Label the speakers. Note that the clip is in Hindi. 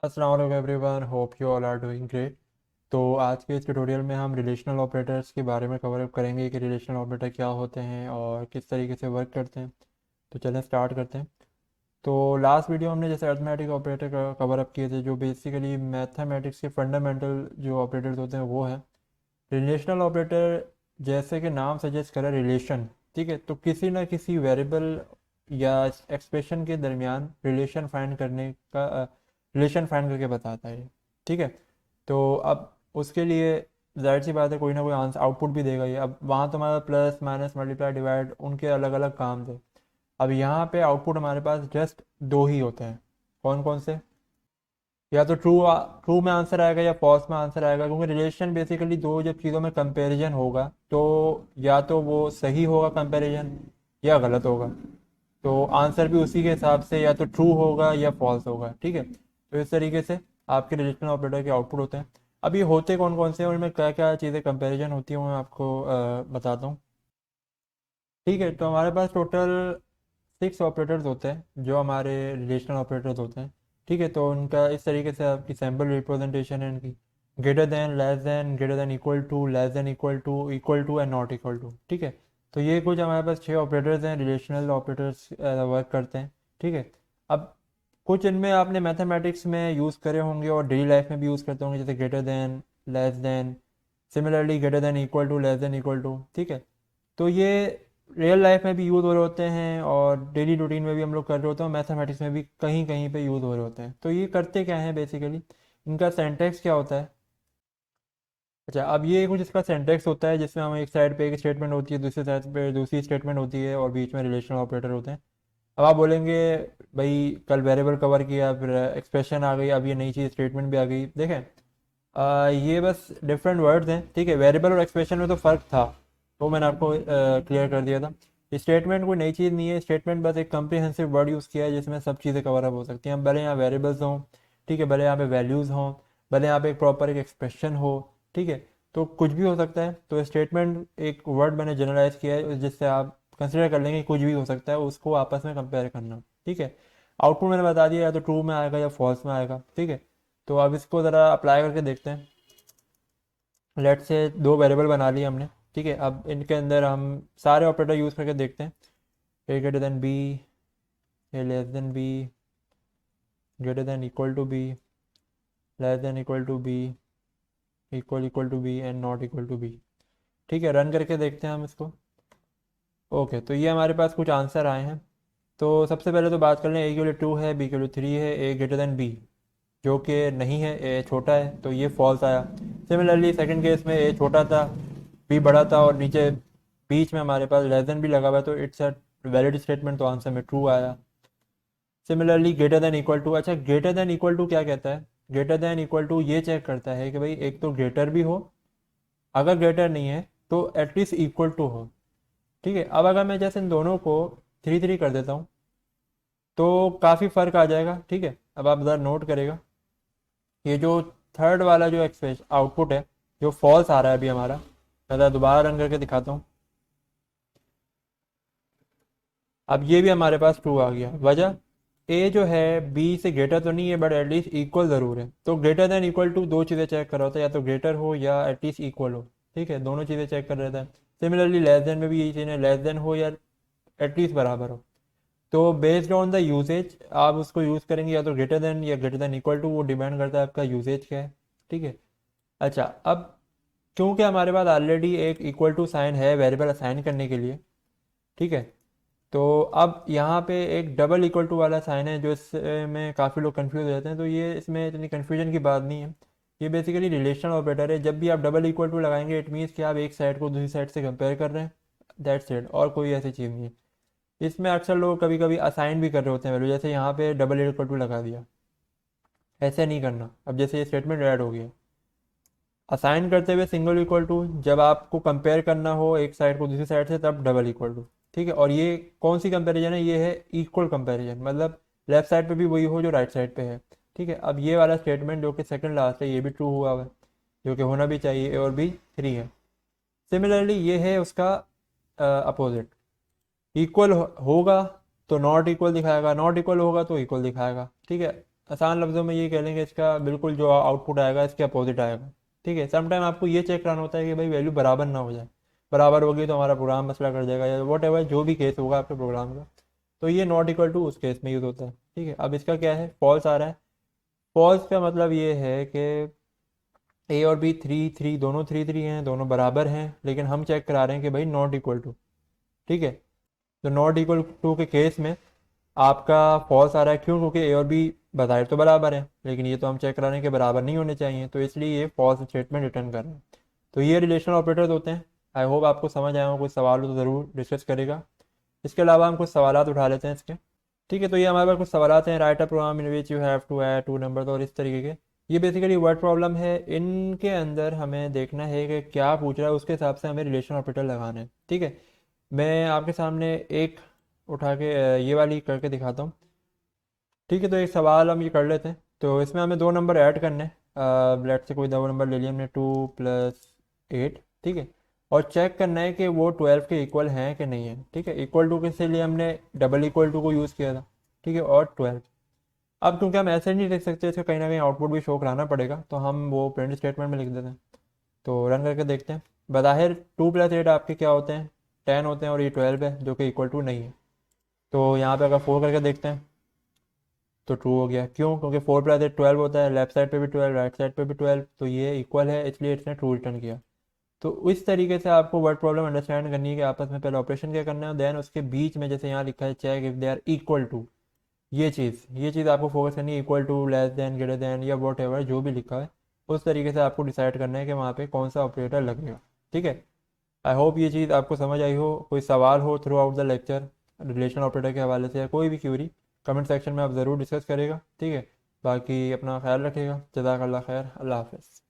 Speaker 1: अस्सलाम वालेकुम everyone, hope you all are doing great. तो आज के इस ट्यूटोरियल में हम रिलेशनल ऑपरेटर्स के बारे में कवर अप करेंगे कि रिलेशनल ऑपरेटर क्या होते हैं और किस तरीके से वर्क करते हैं। तो चलें स्टार्ट करते हैं। तो लास्ट वीडियो हमने जैसे अर्थमेटिक ऑपरेटर का कवर अप किए थे, जो बेसिकली मैथमेटिक्स के फंडामेंटल जो ऑपरेटर्स होते हैं वो है। रिलेशनल ऑपरेटर जैसे कि नाम सजेस्ट करे रिलेशन, ठीक है, तो किसी ना किसी वेरिएबल या एक्सप्रेशन के दरमियान रिलेशन फाइंड करके बताता है, ठीक है। तो अब उसके लिए जाहिर सी बात है कोई ना कोई आंसर आउटपुट भी देगा ये। अब वहाँ तो हमारा प्लस माइनस मल्टीप्लाई डिवाइड उनके अलग अलग काम थे। अब यहाँ पे आउटपुट हमारे पास जस्ट दो ही होते हैं। कौन कौन से? या तो ट्रू ट्रू में आंसर आएगा या फॉल्स में आंसर आएगा, क्योंकि रिलेशन बेसिकली दो जब चीज़ों में कंपैरिजन होगा तो या तो वो सही होगा कंपैरिजन या गलत होगा। तो आंसर भी उसी के हिसाब से या तो ट्रू होगा या फॉल्स होगा, ठीक है। तो इस तरीके से आपके रिलेशनल ऑपरेटर के आउटपुट होते हैं। अब ये होते कौन कौन से हैं और इनमें क्या क्या चीज़ें कंपैरिजन होती हैं वो मैं आपको बताता हूँ। ठीक है, तो हमारे पास टोटल 6 ऑपरेटर्स होते हैं जो हमारे रिलेशनल ऑपरेटर्स होते हैं, ठीक है। तो उनका इस तरीके से आपकी सैम्पल रिप्रेजेंटेशन है इनकी। Greater than equal to and not equal to, ठीक है। तो ये कुछ हमारे पास 6 ऑपरेटर्स हैं, रिलेशनल ऑपरेटर्स वर्क करते हैं, ठीक है। अब कुछ इनमें आपने मैथमेटिक्स में यूज़ करे होंगे और डेली लाइफ में भी यूज़ करते होंगे, जैसे greater than, less than, similarly greater than equal to, less than equal to, ठीक है। तो ये रियल लाइफ में भी यूज़ हो रहे होते हैं और डेली रूटीन में भी हम लोग कर रहे होते हैं, मैथमेटिक्स में भी कहीं कहीं पे यूज़ हो रहे होते हैं। तो ये करते क्या हैं बेसिकली, इनका सेंटेक्स क्या होता है? अच्छा, अब ये कुछ इसका सेंटेक्स होता है जिसमें हम एक साइड पे एक स्टेटमेंट होती है, दूसरी साइड पे दूसरी स्टेटमेंट होती है और बीच में रिलेशनल ऑपरेटर होते हैं। अब आप बोलेंगे भाई कल वेरिएबल कवर किया, फिर एक्सप्रेशन आ गई, अब ये नई चीज़ स्टेटमेंट भी आ गई। देखें, ये बस डिफरेंट वर्ड्स हैं, ठीक है। वेरिएबल और एक्सप्रेशन में तो फ़र्क था, वो मैंने आपको क्लियर कर दिया था। स्टेटमेंट कोई नई चीज़ नहीं है, स्टेटमेंट बस एक कम्प्रीहेंसिव वर्ड यूज़ किया है जिसमें सब चीज़ें कवर अप हो सकती हैं। भले यहाँ वेरिएबल्स हों, ठीक है, भले यहाँ पे वैल्यूज़ हों, भले यहाँ पे एक प्रॉपर एक एक्सप्रेशन हो, ठीक है। तो कुछ भी हो सकता है। तो स्टेटमेंट एक वर्ड मैंने जनरलाइज किया है जिससे आप कंसिडर कर लेंगे कि कुछ भी हो सकता है, उसको आपस में कंपेयर करना, ठीक है। आउटपुट मैंने बता दिया, या तो ट्रू में आएगा या फॉल्स में आएगा, ठीक है। तो अब इसको ज़रा अप्लाई करके देखते हैं। लेट से दो वेरिएबल बना लिए हमने, ठीक है। अब इनके अंदर हम सारे ऑपरेटर यूज़ करके देखते हैं। A greater than B, A less than B, greater than equal to B, less than equal to B, equal to B and not equal to B, ठीक है। रन करके देखते हैं हम इसको। ओके, तो ये हमारे पास कुछ आंसर आए हैं। तो सबसे पहले तो बात कर लें, ए की वैल्यू 2 है, बी की वैल्यू 3 है, ए ग्रेटर देन बी जो कि नहीं है, ए छोटा है, तो ये फॉल्स आया। सिमिलरली सेकंड केस में ए छोटा था, बी बड़ा था और नीचे बीच में हमारे पास लेस देन भी लगा हुआ है, तो इट्स अ वैलिड स्टेटमेंट, तो आंसर में ट्रू आया। Similarly greater than equal to, अच्छा ग्रेटर देन इक्वल टू क्या कहता है? ग्रेटर देन इक्वल टू ये चेक करता है कि भाई एक तो ग्रेटर भी हो, अगर ग्रेटर नहीं है तो एटलीस्ट इक्वल टू हो, ठीक है। अब अगर मैं जैसे इन दोनों को 3 3 कर देता हूँ तो काफ़ी फ़र्क आ जाएगा, ठीक है। अब आप ज़रा नोट करेगा, ये जो थर्ड वाला जो एक्सप्रेस आउटपुट है जो फॉल्स आ रहा है अभी हमारा, मैं ज़रा दोबारा रन करके दिखाता हूँ। अब ये भी हमारे पास ट्रू आ गया। वजह, ए जो है बी से ग्रेटर तो नहीं है बट एटलीस्ट इक्वल ज़रूर है। तो ग्रेटर देन इक्वल टू दो चीज़ें चेक कर रहा होता है, या तो ग्रेटर हो या एटलीस्ट इक्वल हो, ठीक है। दोनों चीज़ें चेक कर रहा था। सिमिलरली लेस देन में भी यही चीज़ है, लेस देन हो या एटलीस्ट बराबर हो। तो बेस्ड ऑन द यूजेज आप उसको यूज़ करेंगे, या तो ग्रेटर देन या ग्रेटर देन इक्वल टू, वो डिपेंड करता है आपका यूजेज क्या है, ठीक है। अच्छा, अब क्योंकि हमारे पास ऑलरेडी एक इक्वल टू साइन है वेरिएबल असाइन करने के लिए, ठीक है। तो अब यहाँ पे एक डबल इक्वल टू वाला साइन है जो इसमें काफ़ी लोग कंफ्यूज हो जाते हैं, तो ये इसमें इतनी कन्फ्यूजन की बात नहीं है। ये बेसिकली रिलेशनल ऑपरेटर है। जब भी आप डबल इक्वल टू लगाएंगे इट मीन्स कि आप एक साइड को दूसरी साइड से कंपेयर कर रहे हैं, दैट्स इट, और कोई ऐसी चीज़ नहीं है। इसमें अक्सर लोग कभी कभी असाइन भी कर रहे होते हैं वैल्यू, जैसे यहाँ पे डबल इक्वल टू लगा दिया। ऐसे नहीं करना। अब जैसे ये स्टेटमेंट ऐड हो गया, असाइन करते हुए सिंगल इक्वल टू, जब आपको कंपेयर करना हो एक साइड को दूसरी साइड से तब डबल इक्वल टू, ठीक है। और ये कौन सी कंपैरिजन है? ये है इक्वल कंपैरिजन, मतलब लेफ्ट साइड पे भी वही हो जो राइट साइड पे है, ठीक है। अब ये वाला स्टेटमेंट जो कि सेकंड लास्ट है ये भी ट्रू हुआ है, जो कि होना भी चाहिए, और भी 3 है। सिमिलरली ये है उसका अपोजिट, इक्वल होगा तो नॉट इक्वल दिखाएगा, नॉट इक्वल होगा तो इक्वल दिखाएगा, ठीक है। आसान लफ्ज़ों में ये कह लेंगे इसका बिल्कुल जो आउटपुट आएगा इसके अपोजिट आएगा। ठीक है, समटाइम आपको ये चेक कराना होता है कि भाई वैल्यू बराबर ना हो जाए, बराबर होगी तो हमारा प्रोग्राम मसला कर जाएगा या वॉट एवर जो भी केस होगा आपके प्रोग्राम का, तो ये नॉट इक्वल टू उस केस में यूज़ होता है। ठीक है, अब इसका क्या है, फॉल्स आ रहा है। फॉल्स का मतलब ये है कि ए और बी थ्री थ्री दोनों थ्री थ्री हैं, दोनों बराबर हैं, लेकिन हम चेक करा रहे हैं कि भाई नॉट इक्वल टू। ठीक है, तो नॉट इक्वल टू के केस में आपका फॉल्स आ रहा है। क्यों? क्योंकि ए और बी बज़ाहिर तो बराबर है, लेकिन ये तो हम चेक करा रहे हैं कि बराबर नहीं होने चाहिए, तो इसलिए ये फॉल्स स्टेटमेंट रिटर्न कर रहे हैं। तो ये रिलेशनल ऑपरेटर्स होते हैं। आई होप आपको समझ आया हो। कोई सवाल हो तो ज़रूर डिस्कस करेगा। इसके अलावा हम कुछ सवालात उठा लेते हैं इसके। ठीक है, तो ये हमारे पास कुछ सवालात हैं। Write a program in which you have to add two number और इस तरीके के। ये बेसिकली वर्ड प्रॉब्लम है। इनके अंदर हमें देखना है कि क्या पूछ रहा है, उसके हिसाब से हमें रिलेशन ऑपरेटर लगाना है। ठीक है, मैं आपके सामने एक उठा के ये वाली करके दिखाता हूँ। ठीक है, तो एक सवाल हम ये कर लेते हैं। तो इसमें हमें दो नंबर ऐड करने हैं। लेट से कोई दो नंबर ले लिया हमने, 2 + 8। ठीक है, और चेक करना है कि वो 12 के इक्वल हैं कि नहीं है। ठीक है, इक्वल टू के लिए हमने डबल इक्वल टू को यूज़ किया था। ठीक है, और 12। अब क्योंकि हम ऐसे नहीं लिख सकते, इसका कहीं ना कहीं आउटपुट भी शो कराना पड़ेगा, तो हम वो प्रिंट स्टेटमेंट में लिख देते हैं। तो रन करके देखते हैं। बज़ाहिर 2 + 8 आपके क्या होते हैं, 10 होते हैं, और ये 12 है जो कि इक्वल टू नहीं है। तो यहाँ पे अगर 4 करके देखते हैं तो ट्रू हो गया। क्यों? क्योंकि 4 + 8 12 होता है, लेफ्ट साइड पे भी 12, राइट साइड पे भी 12, तो ये इक्वल है, इसलिए इसने ट्रू रिटर्न किया। तो इस तरीके से आपको वर्ड प्रॉब्लम अंडरस्टैंड करनी है कि आपस में पहले ऑपरेशन क्या करना है, देन उसके बीच में जैसे यहाँ लिखा है check if they are equal to, ये चीज़ आपको फोकस करनी है। Equal to, less than, greater than या वॉट एवर जो भी लिखा है, उस तरीके से आपको डिसाइड करना है कि वहाँ पे कौन सा ऑपरेटर लगेगा। ठीक है, आई होप ये चीज़ आपको समझ आई हो। कोई सवाल हो through out the lecture relation operator के हवाले से या कोई भी क्यूरी, कमेंट सेक्शन में आप ज़रूर डिस्कस करेगा। ठीक है, बाकी अपना ख्याल रखिएगा। जज़ाकल्लाह खैर। अल्लाह हाफ़िज़।